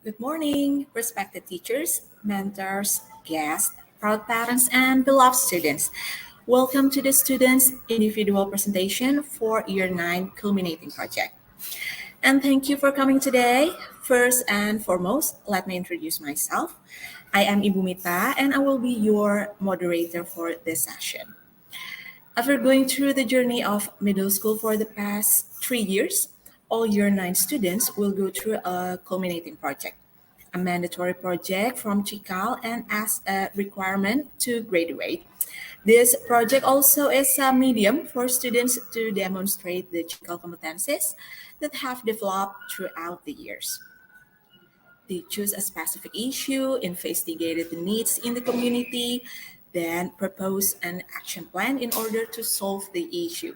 Good morning, respected teachers, mentors, guests, proud parents, and beloved students. Welcome to the students' individual presentation for Year 9 Culminating Project. And thank you for coming today. First and foremost, let me introduce myself. I am Ibu Mita, and I will be your moderator for this session. After going through the journey of middle school for the past 3 years, all Year 9 students will go through a culminating project, a mandatory project from Cikal and as a requirement to graduate. This project also is a medium for students to demonstrate the Cikal competencies that have developed throughout the years. They choose a specific issue, investigated the needs in the community, then propose an action plan in order to solve the issue.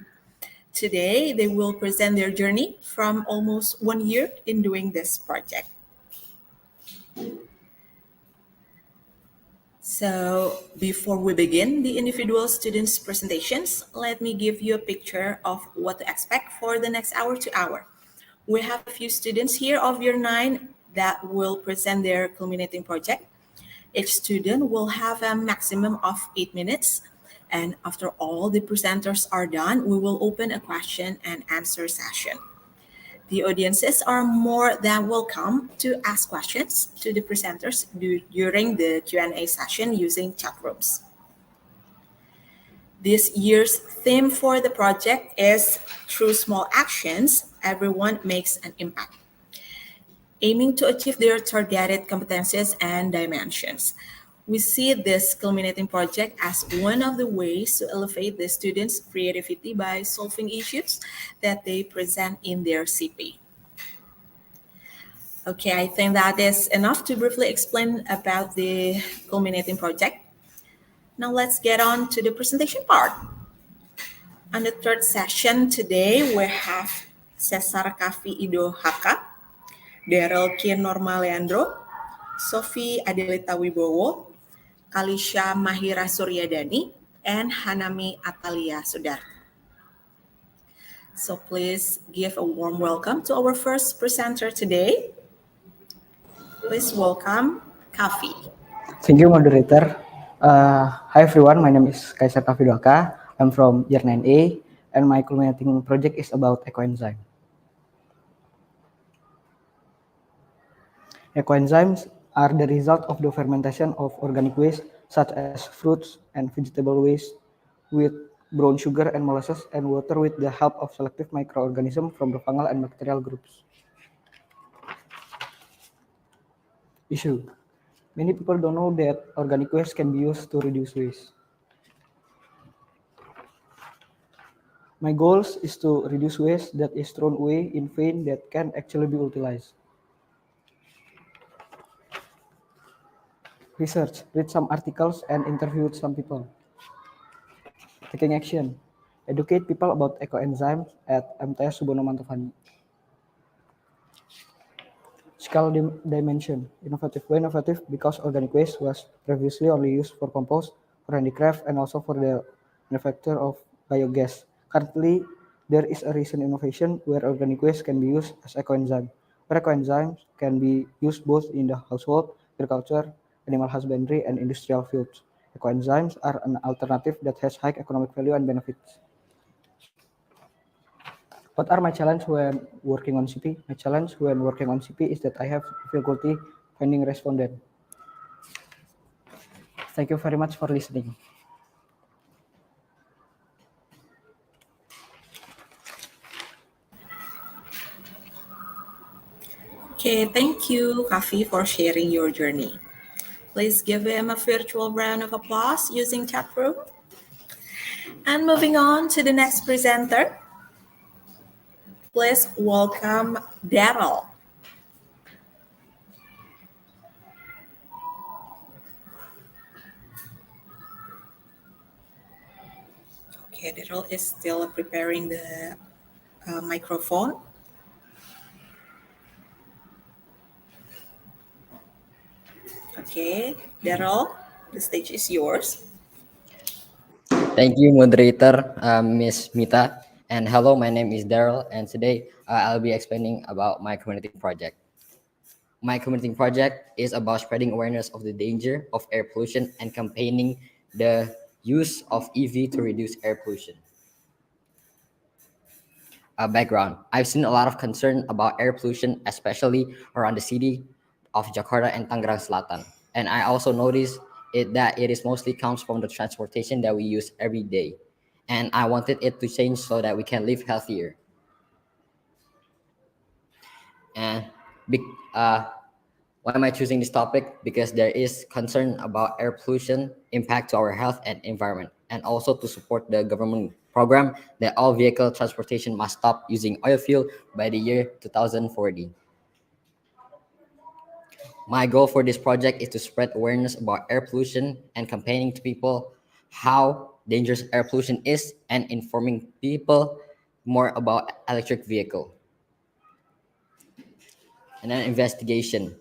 Today, they will present their journey from almost 1 year in doing this project. So, before we begin the individual students' presentations, let me give you a picture of what to expect for the next hour to hour. We have a few students here of Year 9 that will present their culminating project. Each student will have a maximum of 8 minutes. And after all the presenters are done, we will open a question and answer session. The audiences are more than welcome to ask questions to the presenters during the Q&A session using chat rooms. This year's theme for the project is Through Small Actions, Everyone Makes an Impact, aiming to achieve their targeted competencies and dimensions. We see this culminating project as one of the ways to elevate the students' creativity by solving issues that they present in their CP. Okay, I think that is enough to briefly explain about the culminating project. Now let's get on to the presentation part. On the third session today, we have Cesar Kafi Ido Haka, Darrel Keane Norma Leandro, Sophie Adelita Wibowo, Khalisha Mahira Suryadani, and Hanami Atalia Sudar. So please give a warm welcome to our first presenter today. Please welcome Kafi. Thank you, moderator. Hi everyone, my name is Kaisar Kafi Doka. I'm from Year 9A, and my culminating project is about ecoenzyme. Ecoenzymes are the result of the fermentation of organic waste such as fruits and vegetable waste with brown sugar and molasses and water with the help of selective microorganisms from the fungal and bacterial groups. Issue. Many people don't know that organic waste can be used to reduce waste. My goal is to reduce waste that is thrown away in vain that can actually be utilized. Research, read some articles and interview with some people. Taking action, educate people about ecoenzymes at MTS Subono Mantufani. Scale dimension, innovative. Why innovative? Because organic waste was previously only used for compost, for handicraft, and also for the manufacture of biogas. Currently, there is a recent innovation where organic waste can be used as ecoenzyme, where ecoenzymes can be used both in the household, agriculture, animal husbandry, and industrial fields. Ecoenzymes are an alternative that has high economic value and benefits. What are my challenges when working on CP? My challenge when working on CP is that I have difficulty finding respondent. Thank you very much for listening. Okay, thank you, Kafi, for sharing your journey. Please give him a virtual round of applause using chat room. And moving on to the next presenter, please welcome Darrel. Okay, Darrel is still preparing the microphone. Okay, Darrel, the stage is yours. Thank you, moderator, Miss Mita. And hello, my name is Darrel, and today I'll be explaining about my community project. My community project is about spreading awareness of the danger of air pollution and campaigning the use of EV to reduce air pollution. Background: I've seen a lot of concern about air pollution, especially around the city of Jakarta and Tangerang Selatan. And I also noticed that it is mostly comes from the transportation that we use every day. And I wanted it to change so that we can live healthier. And be, uh, why am I choosing this topic? Because there is concern about air pollution impact to our health and environment, and also to support the government program that all vehicle transportation must stop using oil fuel by the year 2040. My goal for this project is to spread awareness about air pollution and campaigning to people how dangerous air pollution is and informing people more about electric vehicle. And then investigation.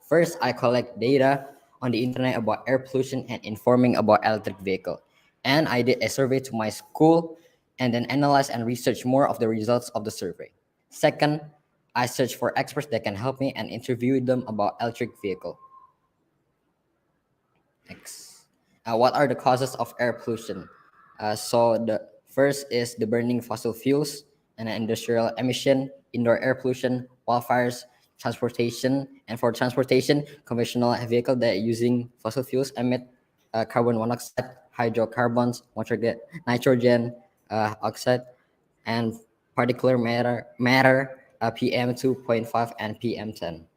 First, I collect data on the internet about air pollution and informing about electric vehicle. And I did a survey to my school and then analyze and research more of the results of the survey. Second, I search for experts that can help me and interview them about electric vehicle. Next. What are the causes of air pollution? So the first is the burning fossil fuels and industrial emission, indoor air pollution, wildfires, transportation. And for transportation, conventional vehicle that are using fossil fuels emit carbon monoxide, hydrocarbons, nitrogen oxide, and particulate matter PM 2.5 and PM 10.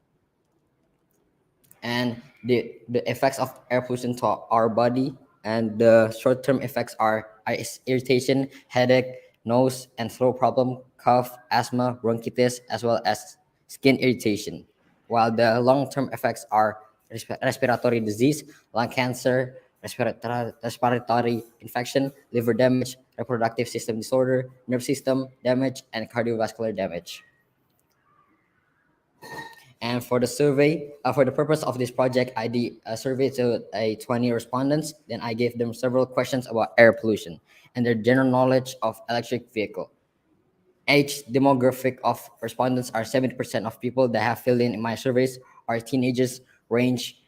And the effects of air pollution to our body, and the short-term effects are eyes irritation, headache, nose and throat problem, cough, asthma, bronchitis, as well as skin irritation, while the long-term effects are respiratory disease, lung cancer, respiratory infection, liver damage, reproductive system disorder, nerve system damage, and cardiovascular damage. And for the survey, for the purpose of this project, I did a survey to 20 respondents. Then I gave them several questions about air pollution and their general knowledge of electric vehicle. Age demographic of respondents are 70% of people that have filled in my surveys are teenagers, range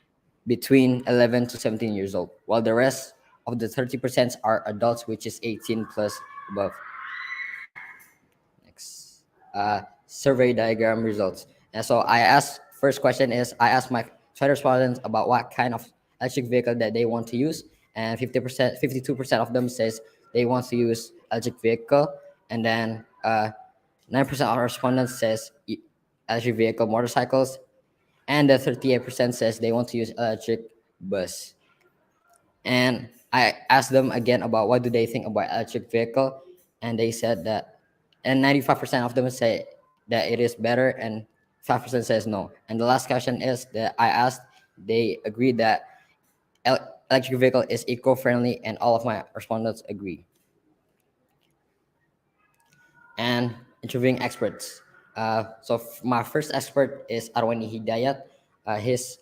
between 11 to 17 years old, while the rest of the 30% are adults, which is 18 plus above. Next. Survey diagram results. And so I asked, first question is, I asked my 20 respondents about what kind of electric vehicle that they want to use. And 50%, 52% of them says they want to use electric vehicle. And then 9% of respondents says electric vehicle motorcycles. And the 38% says they want to use electric bus. And I asked them again about what do they think about electric vehicle. And they said that, and 95% of them say that it is better, and 5% says no. And the last question is that I asked, they agreed that electric vehicle is eco-friendly, and all of my respondents agree. And interviewing experts. My first expert is Arwani Hidayat. His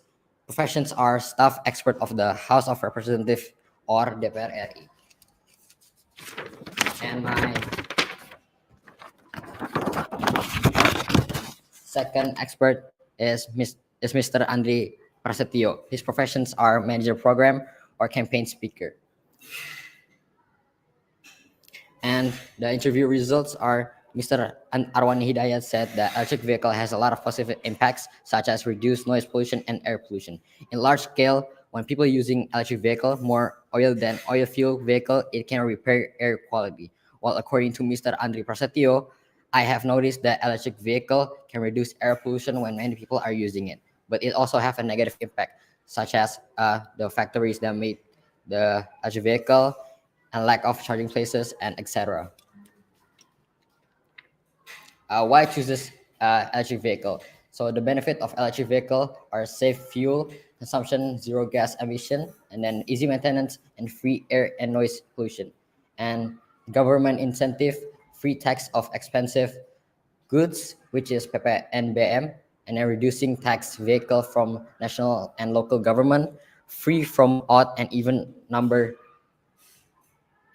professions are staff expert of the House of Representatives or DPR RI. And my second expert is Mr. Andre Prasetyo. His professions are manager program or campaign speaker. And the interview results are Mr. Arwani Hidayat said that electric vehicle has a lot of positive impacts, such as reduced noise pollution and air pollution. In large scale, when people using electric vehicle more oil than oil fuel vehicle, it can repair air quality. While according to Mr. Andre Prasetyo, I have noticed that electric vehicle can reduce air pollution when many people are using it, but it also have a negative impact, such as the factories that made the electric vehicle and lack of charging places and etc. Why chooses electric vehicle? So the benefit of electric vehicle are safe fuel consumption, zero gas emission, and then easy maintenance and free air and noise pollution. And government incentive, free tax of expensive goods, which is PPNBM, and then reducing tax vehicle from national and local government, free from odd and even number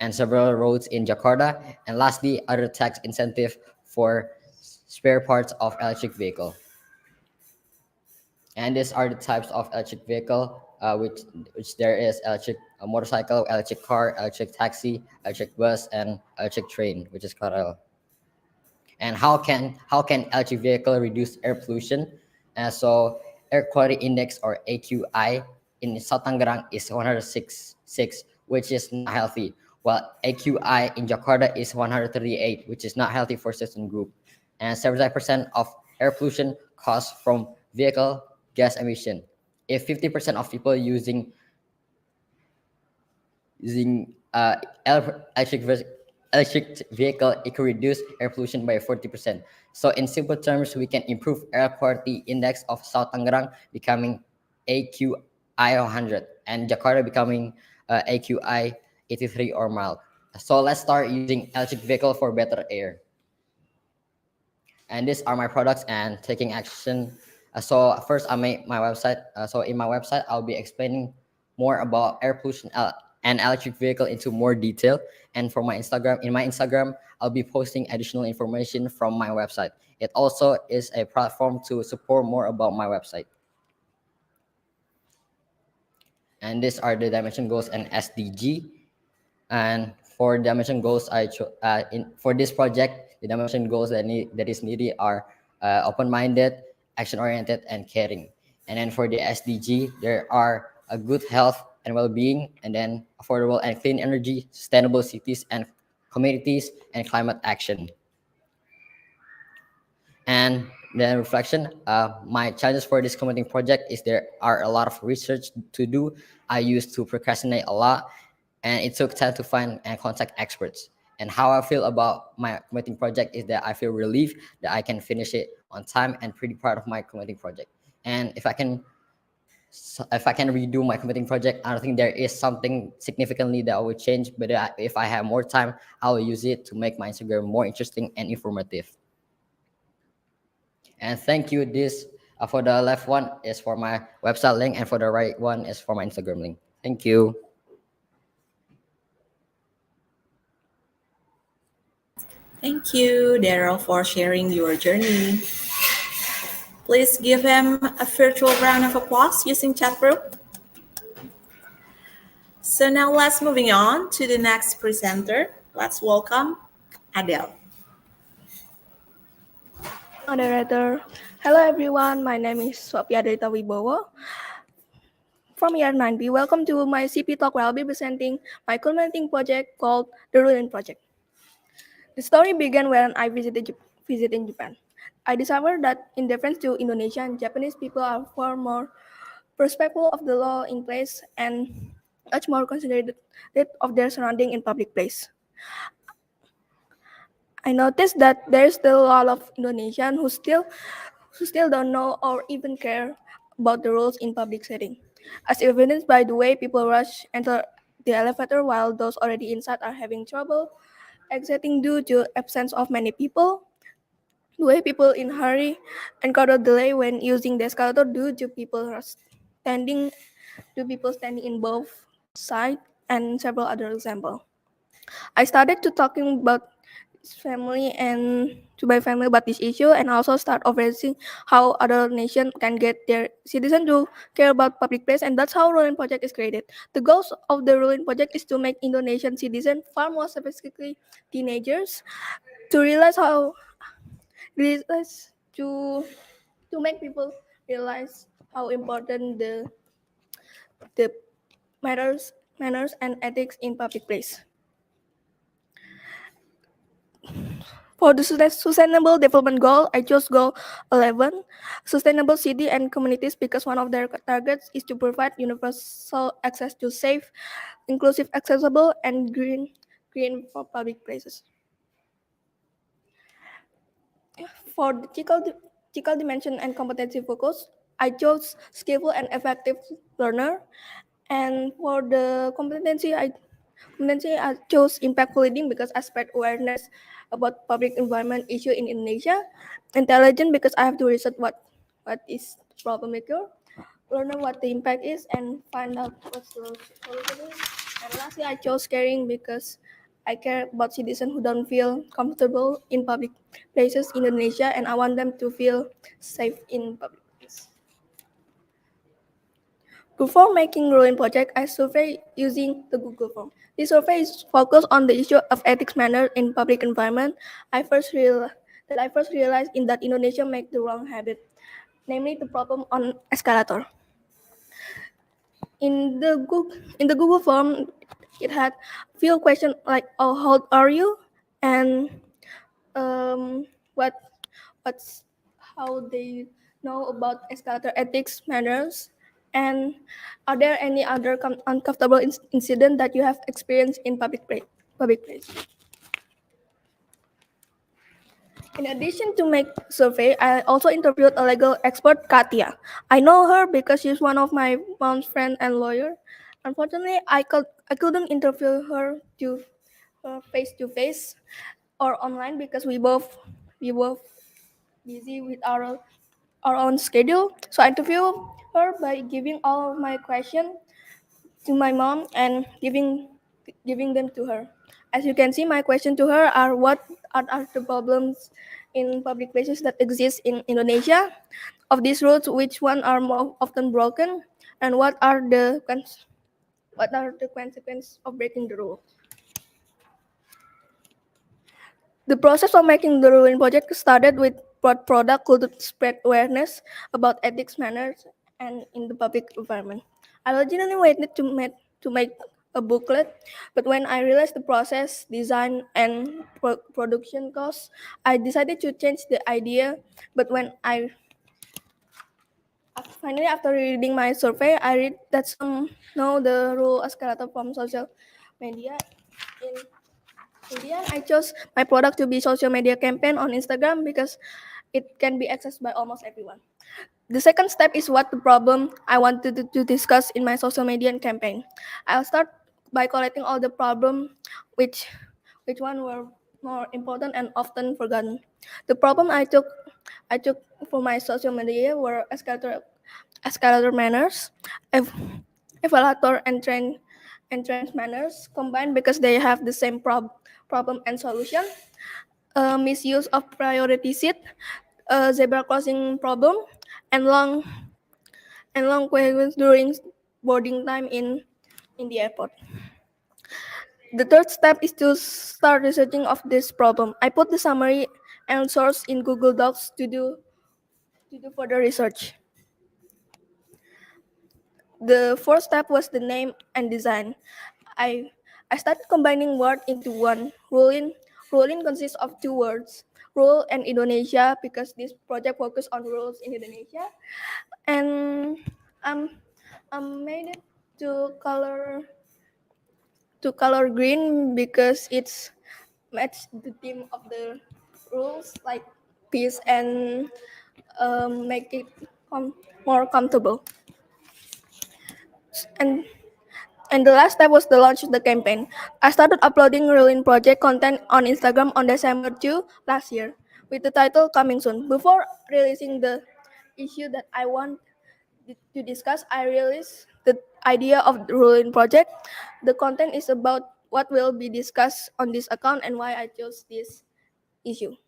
and several roads in Jakarta, and lastly, other tax incentive for spare parts of electric vehicle. And these are the types of electric vehicle, which there is electric motorcycle, electric car, electric taxi, electric bus, and electric train, which is KRL. And how can electric vehicle reduce air pollution? So air quality index, or AQI, in South Tangerang is 106, which is not healthy, while AQI in Jakarta is 138, which is not healthy for certain group. And 75% of air pollution comes from vehicle gas emission. If 50% of people using electric vehicle, it could reduce air pollution by 40%. So in simple terms, we can improve air quality index of South Tangerang becoming AQI 100, and Jakarta becoming AQI 83 or mild. So let's start using electric vehicle for better air. And these are my products and taking action. So first, I made my website. So in my website, I'll be explaining more about air pollution and electric vehicle into more detail. And for my Instagram, in my Instagram, I'll be posting additional information from my website. It also is a platform to support more about my website. And these are the dimension goals and SDG. And for dimension goals, for this project, the dimension goals that is needed are open-minded, action-oriented, and caring. And then for the SDG, there are a good health and well-being, and then affordable and clean energy, sustainable cities and communities, and climate action. And then reflection, my challenges for this committing project is there are a lot of research to do. I used to procrastinate a lot, and it took time to find and contact experts. And how I feel about my committing project is that I feel relieved that I can finish it on time and pretty proud of my committing project. And if I can redo my committing project, I don't think there is something significantly that I would change. But if I have more time, I will use it to make my Instagram more interesting and informative. And thank you. This for the left one is for my website link, and for the right one is for my Instagram link. Thank you. Thank you, Darrell, for sharing your journey. Please give him a virtual round of applause using chat group. So now let's moving on to the next presenter. Let's welcome Adele. Moderator. Hello everyone, my name is Sophie Adelita from year 9B. Welcome to my CP talk where I'll be presenting my culminating project called the Ruin Project. The story began when I visited Japan. I discovered that in difference to Indonesian, Japanese people are far more respectful of the law in place and much more considerate of their surrounding in public place. I noticed that there's still a lot of Indonesian who still don't know or even care about the rules in public setting, as evidenced by the way people rush enter the elevator while those already inside are having trouble exiting due to absence of many people, the way people in hurry encounter delay when using the escalator due to people standing in both sides, and several other examples. I started to talking about family and to my family about this issue, and also start overseeing how other nations can get their citizens to care about public place, and that's how Ruling Project is created. The goals of the Ruling Project is to make Indonesian citizens, far more specifically teenagers, to realize to make people realize how important the manners and ethics in public place. For the Sustainable Development Goal, I chose Goal 11, Sustainable City and Communities, because one of their targets is to provide universal access to safe, inclusive, accessible, and green for public places. For the Cikal dimension and competency focus, I chose skillful and effective learner. And for the competency, I chose impactful leading because I spread awareness about public environment issue in Indonesia. Intelligent because I have to research what is problem maker, learn what the impact is, and find out what's the solution is. And lastly, I chose caring because I care about citizens who don't feel comfortable in public places in Indonesia, and I want them to feel safe in public places. Before making Rolling Project, I surveyed using the Google form. This survey is focused on the issue of ethics manner in public environment. I first realized in that Indonesia make the wrong habit, namely the problem on escalator. In the Google form, it had few questions like, "Oh, how old are you?" and um, what what's how they know about escalator ethics manners, and are there any other uncomfortable incident that you have experienced in public place. In addition to make survey, I also interviewed a legal expert, Katia. I know her because she's one of my mom's friend and lawyer. Unfortunately, I couldn't interview her to face to face or online because we both busy with our own schedule. So I interviewed her by giving all of my questions to my mom and giving them to her. As you can see, my question to her are what are the problems in public places that exist in Indonesia? Of these rules, which one are more often broken, and what are the consequences of breaking the rule? The process of making the Ruin project started with what product could spread awareness about ethics manners and in the public environment. I originally wanted to make a booklet, but when I realized the process, design, and production costs, I decided to change the idea. But when I finally, after reading my survey, I read that some know the rule escalator from social media. In the end, I chose my product to be social media campaign on Instagram because it can be accessed by almost everyone. The second step is what the problem I wanted to discuss in my social media campaign. I'll start by collecting all the problem which one were more important and often forgotten. The problem I took for my social media were escalator manners, ev- evaluator and trend manners combined because they have the same problem and solution. Misuse of priority seat, zebra crossing problem, and long queues during boarding time in the airport. The third step is to start researching of this problem. I put the summary and source in Google Docs to do further research. The fourth step was the name and design. I I started combining words into one. Ruling consists of two words, rule and Indonesia, because this project focused on rules in Indonesia. And um, I made it to color green because it's match the theme of the rules, like peace and make it more comfortable. And And the last step was the launch of the campaign. I started uploading Ruin project content on Instagram on December 2 last year with the title Coming Soon. Before releasing the issue that I want to discuss, I released the idea of the Ruin project. The content is about what will be discussed on this account and why I chose this issue.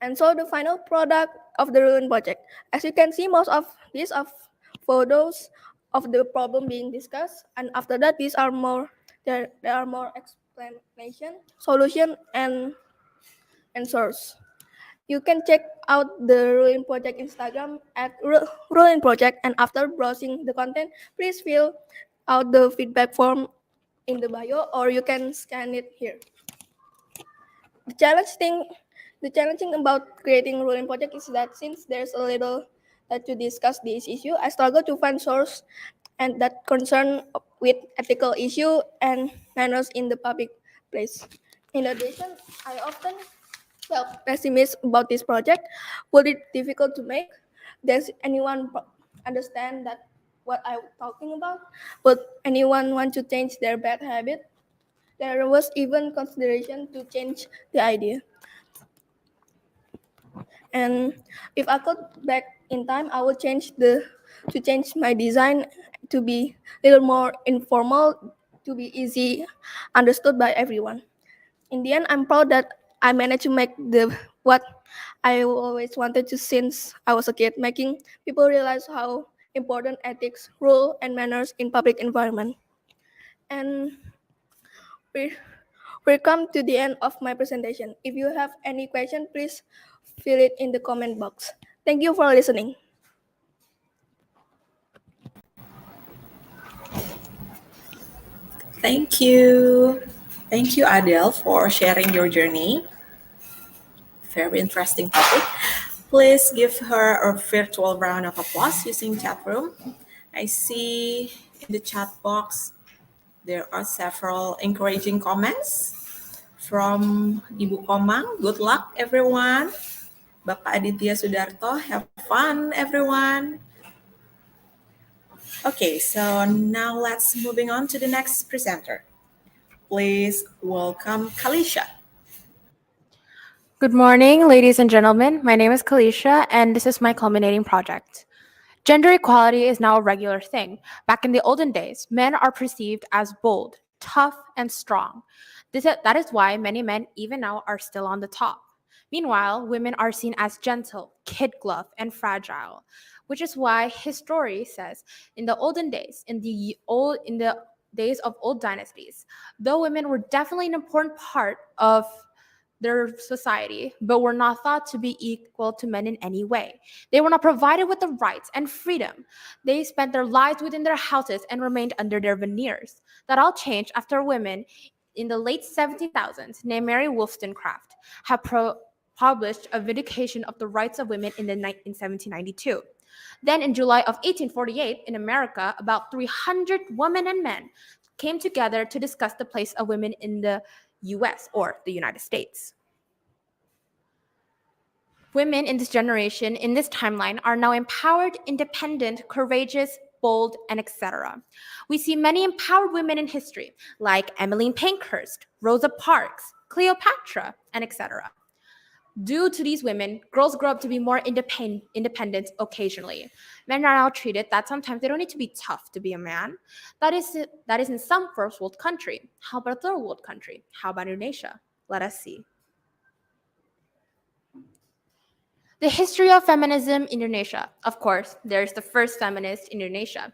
And so the final product of the Ruin project. As you can see, most of these are photos of the problem being discussed, and after that, there are more explanation, solution, and source. You can check out the Ruin project Instagram at Ruin project, and after browsing the content, please fill out the feedback form in the bio, or you can scan it here. The challenge thing, the challenging about creating ruling project is that since there's a little to discuss this issue, I struggle to find source and that concern with ethical issue and manners in the public place. In addition, I often felt pessimistic about this project. Was it difficult to make? Does anyone understand that what I'm talking about? Would anyone want to change their bad habit? There was even consideration to change the idea. And if I could back in time, I would change my design to be a little more informal, to be easy understood by everyone. In the end, I'm proud that I managed to make the what I always wanted to since I was a kid, making people realize how important ethics, rule, and manners in public environment. And we we come to the end of my presentation. If you have any question, please fill it in the comment box. Thank you for listening. Thank you. Thank you, Adele, for sharing your journey. Very interesting topic. Please give her a virtual round of applause using chat room. I see in the chat box there are several encouraging comments from Ibu Komang. Good luck, everyone. Bapak Aditya Sudarto, have fun, everyone. Okay, so now let's moving on to the next presenter. Please welcome Khalisha. Good morning, ladies and gentlemen. My name is Khalisha, and this is my culminating project. Gender equality is now a regular thing. Back in the olden days, men are perceived as bold, tough, and strong. That is why many men, even now, are still on the top. Meanwhile, women are seen as gentle, kid glove, and fragile, which is why history says in the olden days, in the days of old dynasties, though women were definitely an important part of their society, but were not thought to be equal to men in any way. They were not provided with the rights and freedom. They spent their lives within their houses and remained under their veneers. That all changed after women in the late 1700s, named Mary Wollstonecraft, had published a vindication of the rights of women in 1792. Then in July of 1848, in America, about 300 women and men came together to discuss the place of women in the US or the United States. Women in this generation, in this timeline, are now empowered, independent, courageous, bold, and etc. We see many empowered women in history, like Emmeline Pankhurst, Rosa Parks, Cleopatra, and etc. Due to these women, girls grow up to be more independent occasionally. Men are now treated that sometimes they don't need to be tough to be a man. That is in some first world country. How about a third world country? How about Indonesia? Let us see. The history of feminism in Indonesia. Of course, there's the first feminist in Indonesia.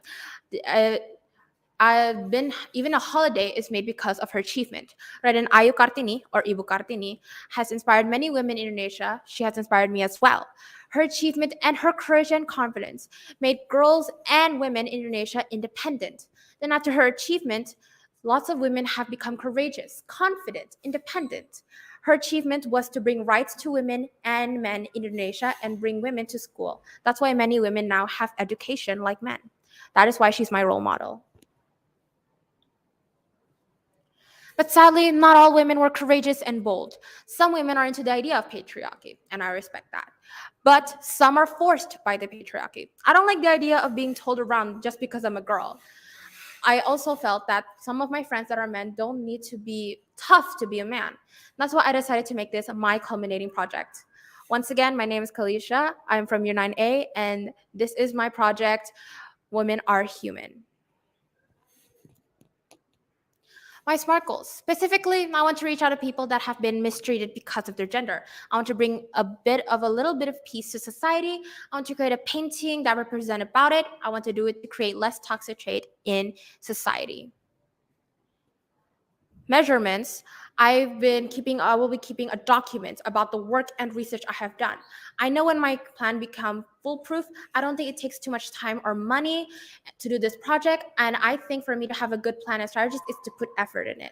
Even a holiday is made because of her achievement. Raden Ayu Kartini, or Ibu Kartini, has inspired many women in Indonesia. She has inspired me as well. Her achievement and her courage and confidence made girls and women in Indonesia independent. Then after her achievement, lots of women have become courageous, confident, independent. Her achievement was to bring rights to women and men in Indonesia and bring women to school. That's why many women now have education like men. That is why she's my role model. But sadly, not all women were courageous and bold. Some women are into the idea of patriarchy, and I respect that. But some are forced by the patriarchy. I don't like the idea of being told around just because I'm a girl. I also felt that some of my friends that are men don't need to be tough to be a man. That's why I decided to make this my culminating project. Once again, my name is Khalisha. I'm from Year 9A, and this is my project, Women Are Human. My SMART goals. Specifically, I want to reach out to people that have been mistreated because of their gender. I want to bring a little bit of peace to society. I want to create a painting that represents about it. I want to do it to create less toxic trade in society. Measurements. I will be keeping a document about the work and research I have done. I know when my plan become foolproof, I don't think it takes too much time or money to do this project. And I think for me to have a good plan and strategies is to put effort in it.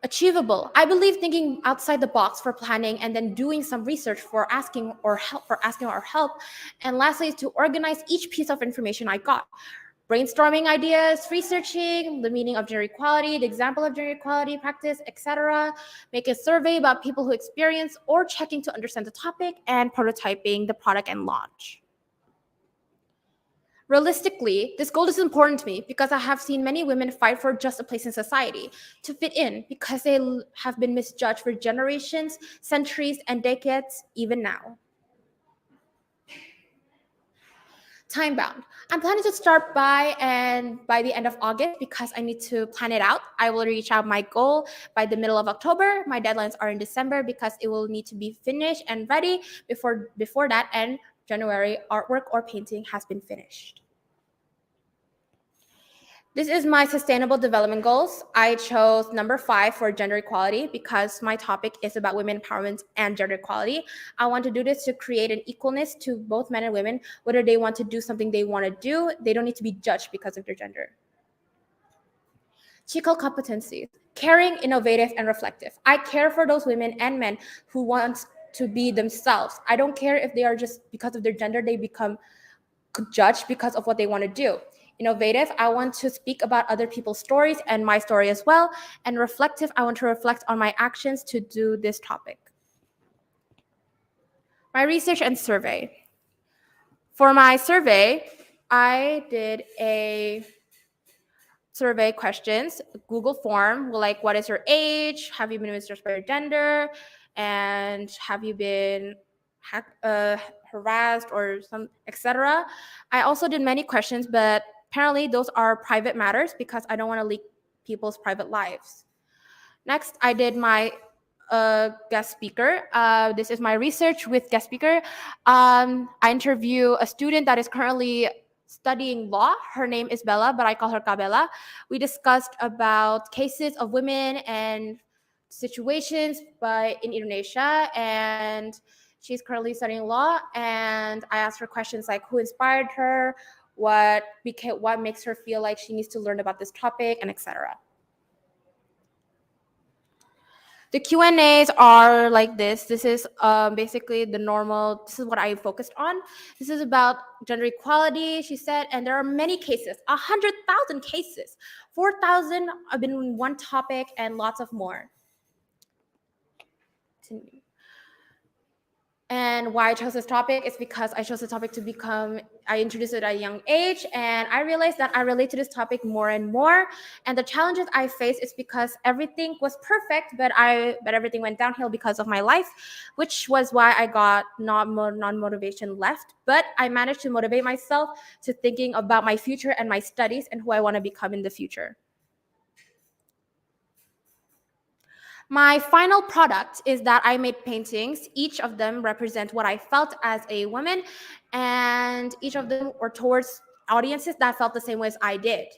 Achievable. I believe thinking outside the box for planning and then doing some research for asking our help. And lastly, is to organize each piece of information I got. Brainstorming ideas, researching the meaning of gender equality, the example of gender equality practice, etc. Make a survey about people who experience or checking to understand the topic, and prototyping the product and launch. Realistically, this goal is important to me because I have seen many women fight for just a place in society, to fit in, because they have been misjudged for generations, centuries, and decades, even now. Time bound. I'm planning to start by the end of August because I need to plan it out. I will reach out my goal by the middle of October. My deadlines are in December because it will need to be finished and ready before that, and January, artwork or painting has been finished. This is my sustainable development goals. I chose number 5 for gender equality because my topic is about women empowerment and gender equality. I want to do this to create an equalness to both men and women, whether they want to do something they want to do, they don't need to be judged because of their gender. Cikal competencies: caring, innovative, and reflective. I care for those women and men who want to be themselves. I don't care if they are just because of their gender, they become judged because of what they want to do. Innovative, I want to speak about other people's stories and my story as well. And reflective, I want to reflect on my actions to do this topic. My research and survey. For my survey, I did a survey questions, Google form, like what is your age, have you been mistrusted by your gender, and have you been harassed or some, etc. I also did many questions, but apparently those are private matters because I don't want to leak people's private lives. Next, I did my guest speaker. This is my research with guest speaker. I interview a student that is currently studying law. Her name is Bella, but I call her Kabela. We discussed about cases of women and situations in Indonesia, and she's currently studying law. And I asked her questions like who inspired her, what makes her feel like she needs to learn about this topic, and etc. The Q&As are like this. This is basically the normal, this is what I focused on. This is about gender equality, she said, and there are many cases, 100,000 cases. 4,000 have been in one topic and lots of more. Continue. And why I chose this topic is because I chose the topic I introduced it at a young age, and I realized that I relate to this topic more and more. And the challenges I face is because everything was perfect, but everything went downhill because of my life, which was why I got non-motivation left. But I managed to motivate myself to thinking about my future and my studies and who I want to become in the future. My final product is that I made paintings. Each of them represent what I felt as a woman, and each of them were towards audiences that felt the same way as I did.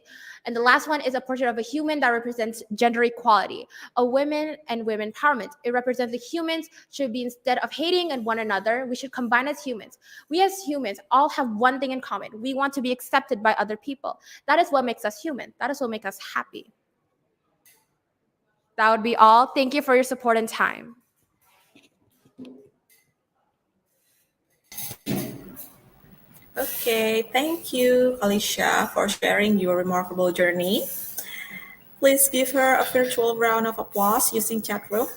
And the last one is a portrait of a human that represents gender equality, a women and women empowerment. It represents the humans should be, instead of hating at one another, we should combine as humans. We as humans all have one thing in common. We want to be accepted by other people. That is what makes us human. That is what makes us happy. That would be all. Thank you for your support and time. Okay, thank you, Khalisha, for sharing your remarkable journey. Please give her a virtual round of applause using chat room.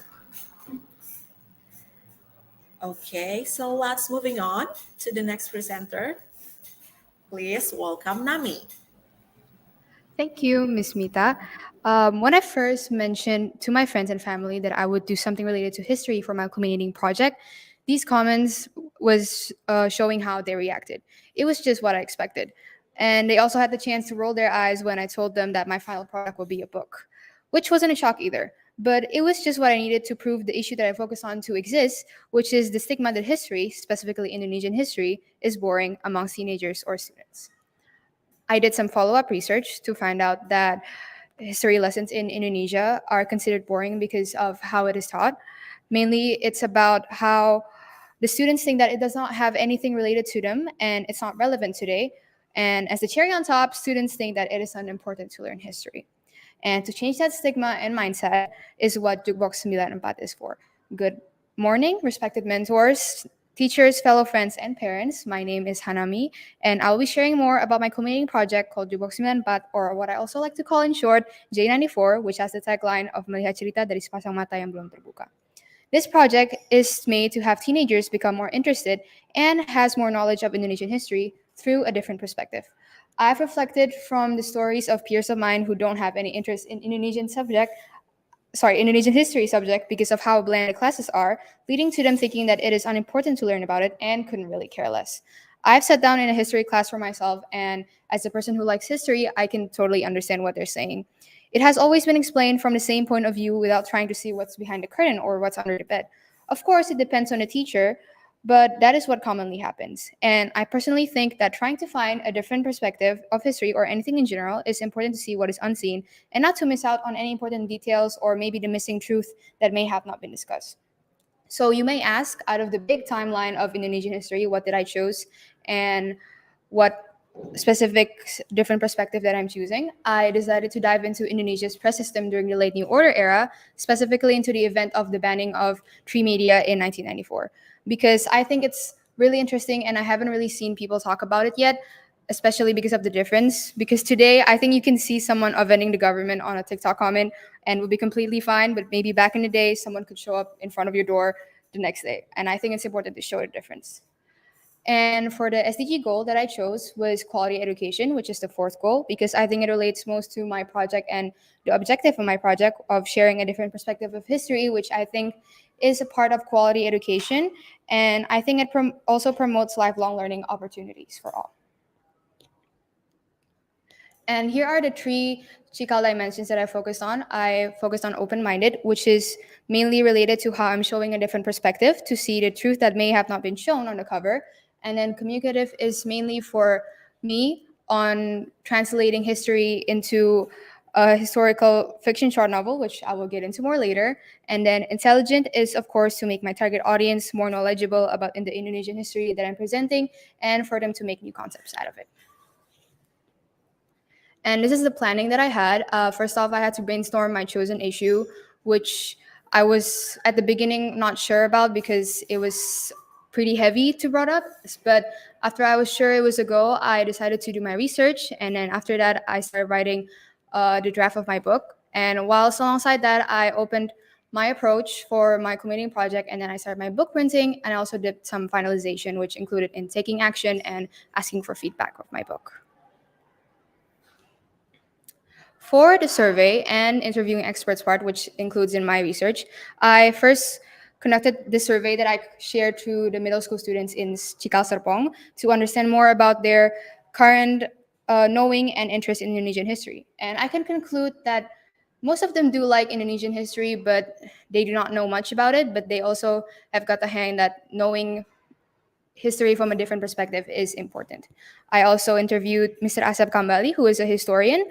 Okay, so let's moving on to the next presenter. Please welcome Nami. Thank you, Ms. Mita. When I first mentioned to my friends and family that I would do something related to history for my culminating project, these comments was showing how they reacted. It was just what I expected. And they also had the chance to roll their eyes when I told them that my final product would be a book, which wasn't a shock either. But it was just what I needed to prove the issue that I focus on to exist, which is the stigma that history, specifically Indonesian history, is boring amongst teenagers or students. I did some follow-up research to find out that history lessons in Indonesia are considered boring because of how it is taught. Mainly, it's about how the students think that it does not have anything related to them and it's not relevant today. And as the cherry on top, students think that it is unimportant to learn history. And to change that stigma and mindset is what Jukebox 94 is for. Good morning, respected mentors, teachers, fellow friends, and parents. My name is Hanami, and I'll be sharing more about my culminating project called Jukebox 94, or what I also like to call in short, J94, which has the tagline of Melihat Cerita dari Sepasang Mata yang Belum Terbuka. This project is made to have teenagers become more interested and has more knowledge of Indonesian history through a different perspective. I've reflected from the stories of peers of mine who don't have any interest in Indonesian history subject because of how bland the classes are, leading to them thinking that it is unimportant to learn about it and couldn't really care less. I've sat down in a history class for myself, and as a person who likes history, I can totally understand what they're saying. It has always been explained from the same point of view without trying to see what's behind the curtain or what's under the bed. Of course, it depends on the teacher, but that is what commonly happens. And I personally think that trying to find a different perspective of history or anything in general is important to see what is unseen and not to miss out on any important details or maybe the missing truth that may have not been discussed. So you may ask, out of the big timeline of Indonesian history, what did I choose and what specific different perspective that I'm choosing? I decided to dive into Indonesia's press system during the late New Order era, specifically into the event of the banning of free media in 1994, because I think it's really interesting and I haven't really seen people talk about it yet, especially because of the difference. Because today, I think you can see someone offending the government on a TikTok comment and would be completely fine, but maybe back in the day, someone could show up in front of your door the next day. And I think it's important to show the difference. And for the SDG goal that I chose was quality education, which is the fourth goal, because I think it relates most to my project and the objective of my project of sharing a different perspective of history, which I think is a part of quality education. And I think it also promotes lifelong learning opportunities for all. And here are the three Cikal dimensions that I focused on. I focused on open-minded, which is mainly related to how I'm showing a different perspective to see the truth that may have not been shown on the cover. And then communicative is mainly for me on translating history into a historical fiction short novel, which I will get into more later. And then intelligent is, of course, to make my target audience more knowledgeable about in the Indonesian history that I'm presenting and for them to make new concepts out of it. And this is the planning that I had. First off, I had to brainstorm my chosen issue, which I was at the beginning not sure about because it was pretty heavy to brought up. But after I was sure it was a go, I decided to do my research. And then after that, I started writing the draft of my book. And whilst alongside that, I opened my approach for my committing project. And then I started my book printing. And I also did some finalization, which included in taking action and asking for feedback of my book. For the survey and interviewing experts part, which includes in my research, I first conducted this survey that I shared to the middle school students in Cikal Serpong to understand more about their current knowing and interest in Indonesian history. And I can conclude that most of them do like Indonesian history, but they do not know much about it, but they also have got the hang that knowing history from a different perspective is important. I also interviewed Mr. Asep Kambali, who is a historian,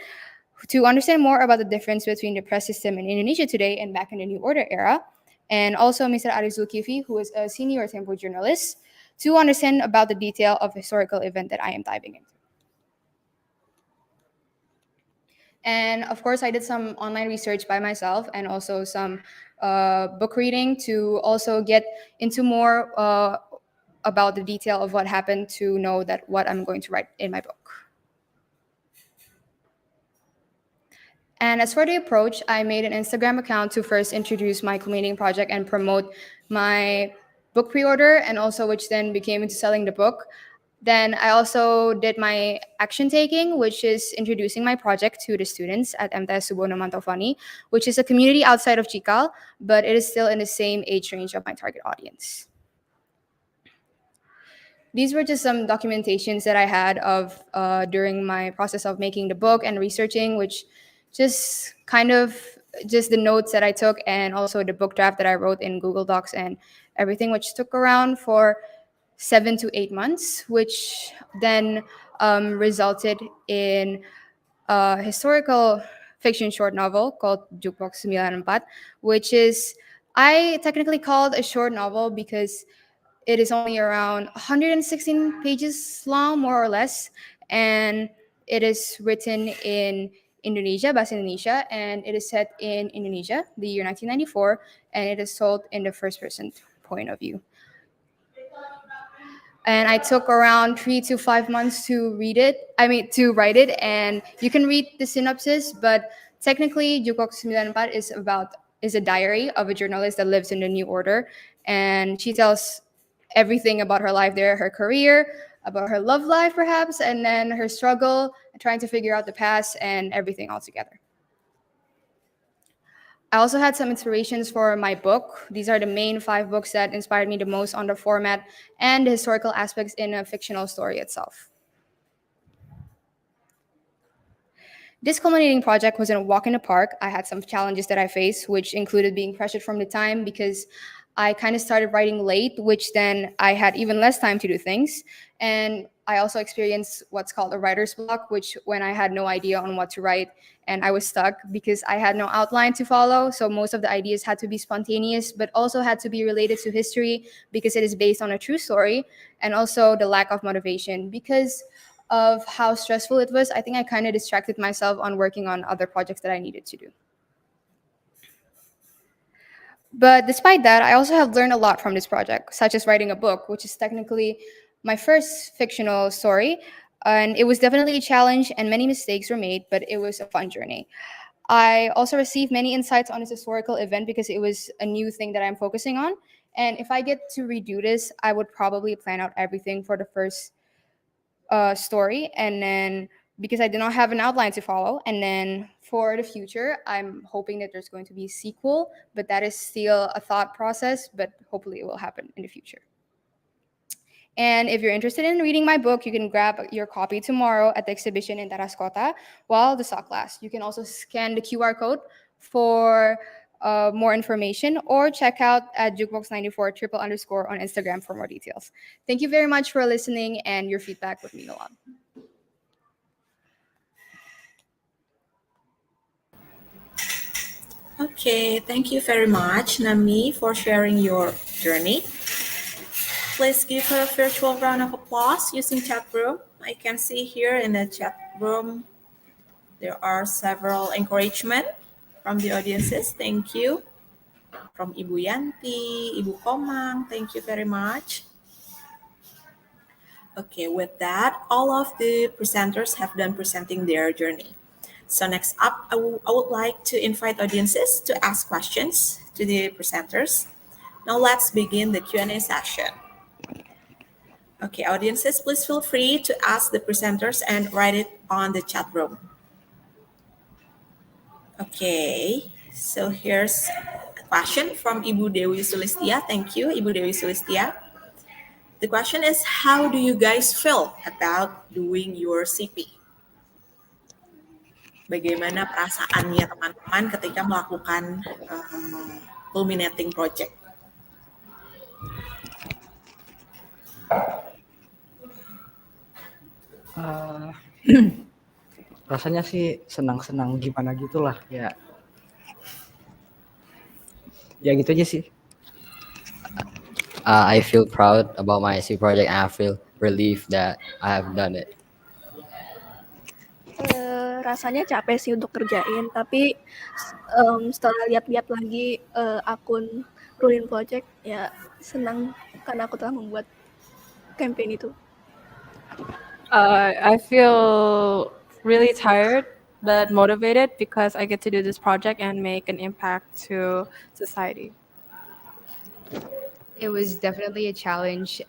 to understand more about the difference between the press system in Indonesia today and back in the New Order era, and also Mr. Arizul Kifi, who is a senior Tempo journalist, to understand about the detail of historical event that I am diving into. And of course, I did some online research by myself and also some book reading to also get into more about the detail of what happened to know that what I'm going to write in my book. And as for the approach, I made an Instagram account to first introduce my community project and promote my book pre-order, and also which then became into selling the book. Then I also did my action taking, which is introducing my project to the students at MTS Subono Mantofani, which is a community outside of Cikal, but it is still in the same age range of my target audience. These were just some documentations that I had of during my process of making the book and researching, which just kind of just the notes that I took and also the book draft that I wrote in Google Docs and everything, which took around for 7 to 8 months, which then resulted in a historical fiction short novel called Jukebox 94, which is I technically called a short novel because it is only around 116 pages long, more or less, and it is written in Indonesia, Bahasa Indonesia, and it is set in Indonesia, the year 1994, and it is told in the first person point of view. And I took around 3 to 5 months to to write it, and you can read the synopsis, but technically, Jukebox 94 is a diary of a journalist that lives in the New Order, and she tells everything about her life there, her career, about her love life perhaps, and then her struggle, trying to figure out the past and everything all together. I also had some inspirations for my book. These are the main 5 books that inspired me the most on the format and the historical aspects in a fictional story itself. This culminating project was in a walk in the park. I had some challenges that I faced, which included being pressured from the time because I kind of started writing late, which then I had even less time to do things. And I also experienced what's called a writer's block, which when I had no idea on what to write and I was stuck because I had no outline to follow. So most of the ideas had to be spontaneous, but also had to be related to history because it is based on a true story. And also the lack of motivation because of how stressful it was. I think I kind of distracted myself on working on other projects that I needed to do. But despite that, I also have learned a lot from this project, such as writing a book, which is technically my first fictional story. And it was definitely a challenge, and many mistakes were made, but it was a fun journey. I also received many insights on this historical event because it was a new thing that I'm focusing on. And if I get to redo this, I would probably plan out everything for the first story, and then because I did not have an outline to follow, and then for the future, I'm hoping that there's going to be a sequel, but that is still a thought process, but hopefully it will happen in the future. And if you're interested in reading my book, you can grab your copy tomorrow at the exhibition in Tarascota while the stock lasts. You can also scan the QR code for more information or check out at jukebox94 triple underscore on Instagram for more details. Thank you very much for listening, and your feedback would mean a lot. Okay, thank you very much, Nami, for sharing your journey. Please give her a virtual round of applause using chat room. I can see here in the chat room there are several encouragement from the audiences. Thank you. From Ibu Yanti, Ibu Komang, thank you very much. Okay, with that, all of the presenters have done presenting their journey. So next up, I would like to invite audiences to ask questions to the presenters. Now let's begin the Q&A session. Okay, audiences, please feel free to ask the presenters and write it on the chat room. Okay, so here's a question from Ibu Dewi Sulistia. Thank you, Ibu Dewi Sulistia. The question is, how do you guys feel about doing your CP? Bagaimana perasaannya teman-teman ketika melakukan culminating project? Rasanya sih senang-senang gimana gitulah ya. Ya gitu aja sih. I feel proud about my C project and I feel relieved that I have done it. Rasanya capek sih untuk kerjain, tapi setelah lihat-lihat lagi akun Rulin Project, ya senang karena aku telah membuat campaign itu. I feel really tired but motivated because I get to do this project and make an impact to society. It was definitely a challenge,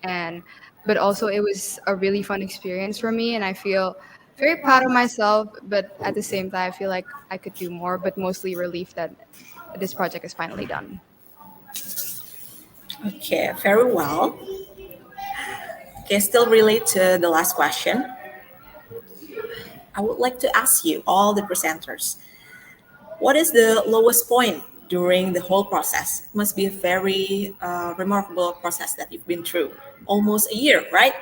but also it was a really fun experience for me, and I feel very proud of myself, but at the same time I feel like I could do more, but mostly relief that this project is finally done. Okay, very well. Okay, still relate to the last question. I would like to ask you, all the presenters, what is the lowest point during the whole process? It must be a very remarkable process that you've been through. Almost a year, right?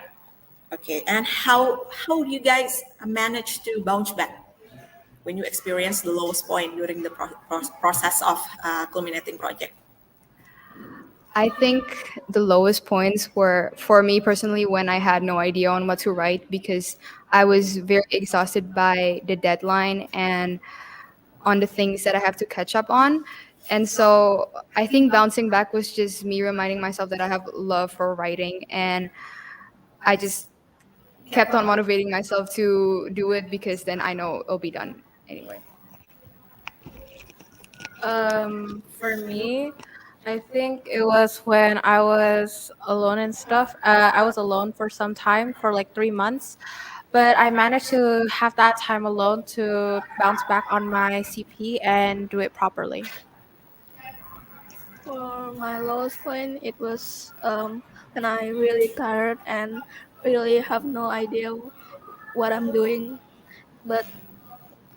Okay, and how do you guys manage to bounce back when you experience the lowest point during the process of culminating project? I think the lowest points were, for me personally, when I had no idea on what to write because I was very exhausted by the deadline and on the things that I have to catch up on. And so I think bouncing back was just me reminding myself that I have love for writing, and I just kept on motivating myself to do it because then I know it'll be done anyway. For me, I think it was when I was alone and stuff. I was alone for some time, for like 3 months, but I managed to have that time alone to bounce back on my CP and do it properly. For my lowest point, it was when I really tired and really have no idea what I'm doing. But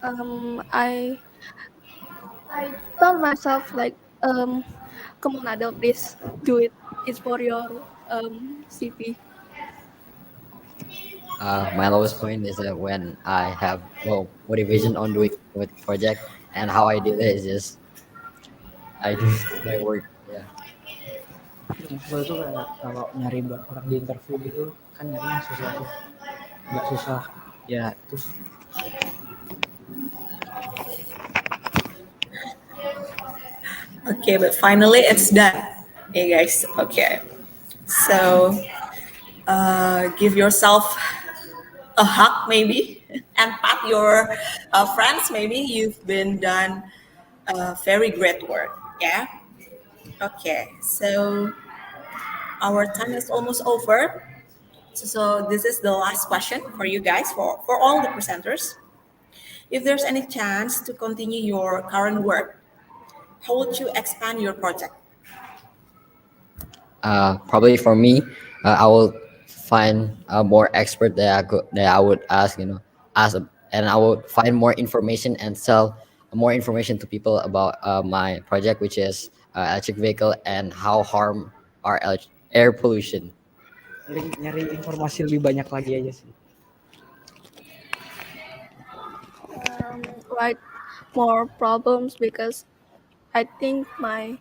I told myself like Come on, Adel, please do it. It's for your CP. My lowest point is that when I have motivation on doing with project, and how I do it is just I do my work. Yeah. Yang sebel tuh kayak kalau nyari orang di interview gitu kan nyarinya susah tuh, nggak susah ya terus. Okay, but finally it's done. Hey guys, okay. So give yourself a hug maybe and pat your friends maybe. You've been done very great work. Yeah. Okay. So our time is almost over. So this is the last question for you guys, for all the presenters. If there's any chance to continue your current work, how would you expand your project? Probably for me, I will find more expert that I would ask, and I would find more information and sell more information to people about my project, which is electric vehicle and how harm our air pollution. Nyari informasi lebih banyak lagi aja sih. Write more problems because I think my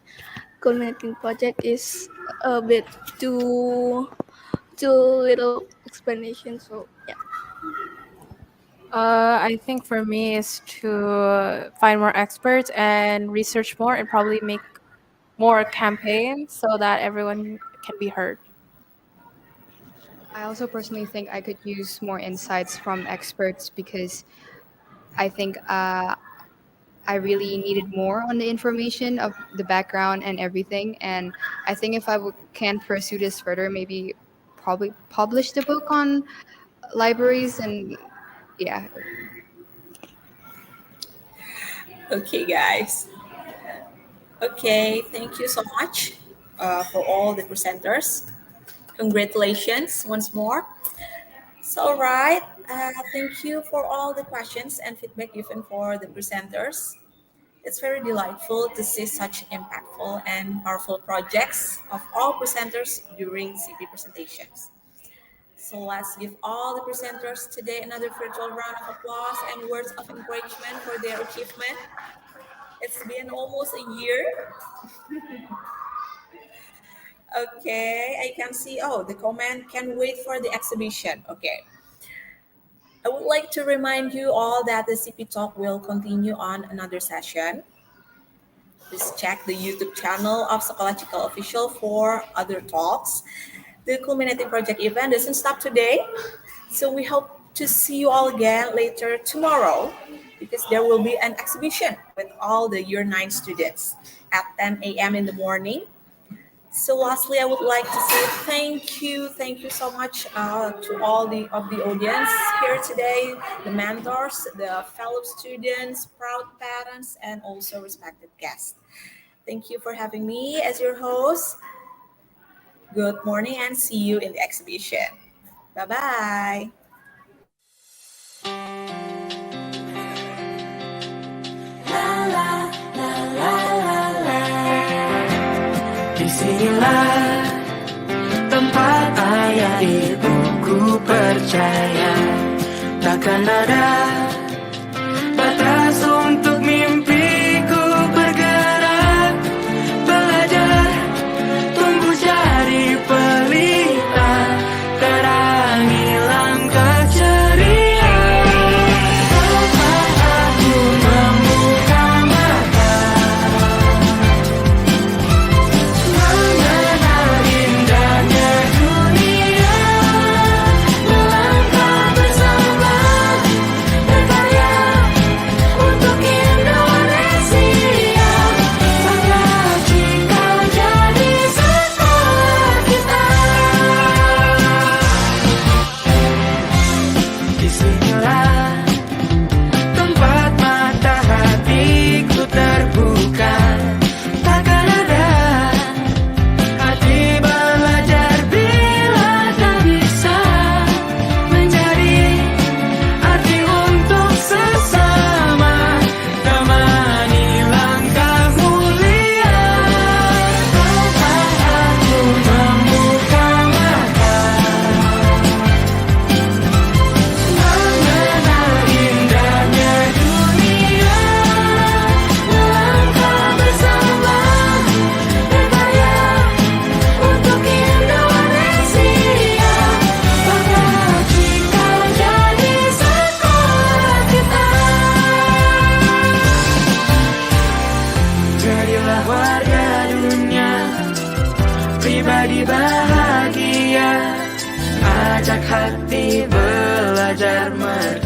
culminating project is a bit too little explanation. So yeah. I think for me is to find more experts and research more and probably make more campaigns so that everyone can be heard. I also personally think I could use more insights from experts because I think I really needed more on the information of the background and everything. And I think if can pursue this further, maybe probably publish the book on libraries and yeah. Okay, guys. Okay, thank you so much for all the presenters. Congratulations once more. So, right, thank you for all the questions and feedback given for the presenters. It's very delightful to see such impactful and powerful projects of all presenters during CP presentations. So let's give all the presenters today another virtual round of applause and words of encouragement for their achievement. It's been almost a year. Okay, I can see, the comment can wait for the exhibition. Okay. I would like to remind you all that the CP Talk will continue on another session. Please check the YouTube channel of Sekolah Cikal Official for other talks. The Culminating Project event doesn't stop today, so we hope to see you all again later tomorrow because there will be an exhibition with all the Year 9 students at 10 a.m. in the morning. So lastly, I would like to say thank you so much to all the audience here today, the mentors, the fellow students, proud parents, and also respected guests. Thank you for having me as your host. Good morning and see you in the exhibition. Bye-bye. Disinilah tempat ayah ibuku percaya takkan ada batas untuk mimpiku bergerak, belajar, tumbuh jadi pelita, terangi langkah ceria. Tempat aku membuka mata, mengenal indahnya dunia, melangkah bersama, menjadi bahagia. Ajak hati belajar merdeka.